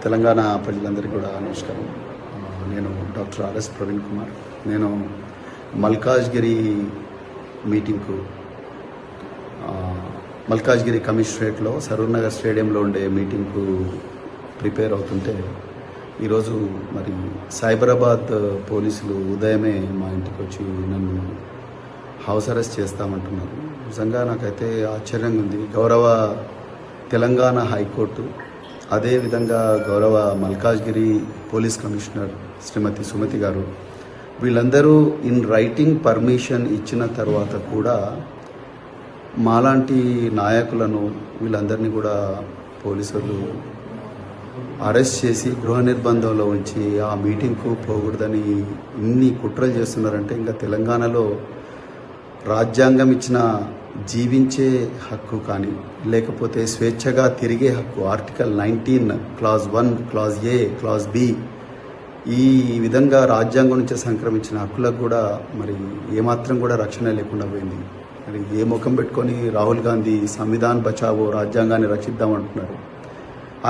తెలంగాణ ప్రజలందరికీ కూడా నమస్కారం. నేను డాక్టర్ ఆర్ఎస్ ప్రవీణ్ కుమార్. నేను మల్కాజ్గిరి మీటింగ్కు మల్కాజ్గిరి కమిషనరేట్లో సరూర్ నగర్ స్టేడియంలో ఉండే మీటింగ్కు ప్రిపేర్ అవుతుంటే ఈరోజు మరి సైబరాబాద్ పోలీసులు ఉదయమే మా ఇంటికి వచ్చి నన్ను హౌస్ అరెస్ట్ చేస్తామంటున్నారు. నిజంగా నాకైతే ఆశ్చర్యంగా ఉంది. గౌరవ తెలంగాణ హైకోర్టు, అదేవిధంగా గౌరవ మల్కాజ్గిరి పోలీస్ కమిషనర్ శ్రీమతి సుమతి గారు వీళ్ళందరూ ఇన్ రైటింగ్ పర్మిషన్ ఇచ్చిన తర్వాత కూడా మాలాంటి నాయకులను వీళ్ళందరినీ కూడా పోలీసులు అరెస్ట్ చేసి గృహ నిర్బంధంలో ఉంచి ఆ మీటింగ్కు పోకూడదని ఇన్ని కుట్రలు చేస్తున్నారంటే ఇంకా తెలంగాణలో రాజ్యాంగం ఇచ్చిన జీవించే హక్కు కానీ లేకపోతే స్వేచ్ఛగా తిరిగే హక్కు article 19 clause 1 clause A clause B ఈ విధంగా రాజ్యాంగం నుంచి సంక్రమించిన హక్కులకు కూడా మరి ఏమాత్రం కూడా రక్షణ లేకుండా పోయింది. మరి ఏ ముఖం పెట్టుకొని రాహుల్ గాంధీ సంవిధాన్ బచావో రాజ్యాంగాన్ని రక్షిద్దామంటున్నారు.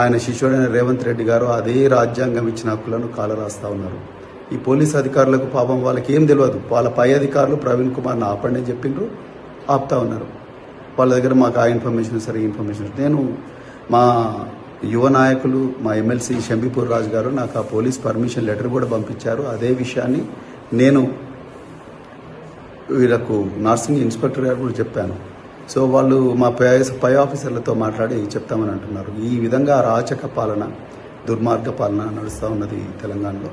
ఆయన శిష్యుడైన రేవంత్ రెడ్డి గారు అదే రాజ్యాంగం ఇచ్చిన హక్కులను కాలరాస్తా ఉన్నారు. ఈ పోలీస్ అధికారులకు పాపం వాళ్ళకి ఏం తెలియదు. వాళ్ళ పై అధికారులు ప్రవీణ్ కుమార్ని ఆపండి అని చెప్పిండ్రు, ఆపుతా ఉన్నారు. వాళ్ళ దగ్గర మాకు ఆ ఇన్ఫర్మేషన్ సరే ఇన్ఫర్మేషన్. నేను మా యువ నాయకులు మా ఎమ్మెల్సీ షంబీపూర్ రాజు గారు నాకు ఆ పోలీస్ పర్మిషన్ లెటర్ కూడా పంపించారు. అదే విషయాన్ని నేను వీళ్ళకు నర్సింగ్ ఇన్స్పెక్టర్ గారు కూడా చెప్పాను. సో వాళ్ళు మా పై ఆఫీసర్లతో మాట్లాడి చెప్తామని అంటున్నారు. ఈ విధంగా అరాచక పాలన, దుర్మార్గ పాలన నడుస్తూ ఉన్నది తెలంగాణలో.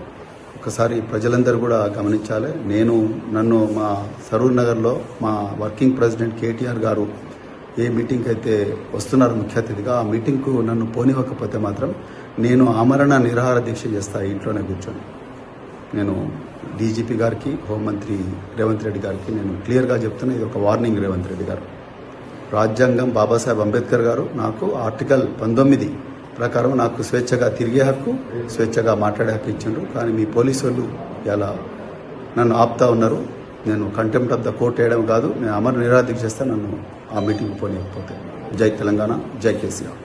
ఒకసారి ప్రజలందరూ కూడా గమనించాలి. నన్ను మా సరూర్ నగర్లో మా వర్కింగ్ ప్రెసిడెంట్ కేటీఆర్ గారు ఏ మీటింగ్ అయితే వస్తున్నారు ముఖ్య అతిథిగా, ఆ మీటింగ్కు నన్ను పోనివ్వకపోతే మాత్రం నేను ఆమరణ నిరాహార దీక్ష చేస్తా ఇంట్లోనే కూర్చొని. నేను డీజీపీ గారికి, హోంమంత్రి రేవంత్ రెడ్డి గారికి నేను క్లియర్గా చెప్తున్నా, ఇది ఒక వార్నింగ్. రేవంత్ రెడ్డి గారు, రాజ్యాంగం బాబాసాహెబ్ అంబేద్కర్ గారు నాకు ఆర్టికల్ 19 ప్రకారం నాకు స్వేచ్ఛగా తిరిగే హక్కు, స్వేచ్ఛగా మాట్లాడే హక్కు ఇచ్చిండ్రు. కానీ మీ పోలీసు వాళ్ళు ఇలా నన్ను ఆపుతా ఉన్నారు. నేను కంటెంప్ట్ ఆఫ్ ద కోర్ట్ వేయడం కాదు, నేను అమర నిరాదీక్ష చేస్తే నన్ను ఆ మీటింగ్ పోనీయకపోతే. జై తెలంగాణ, జై కేసీఆర్.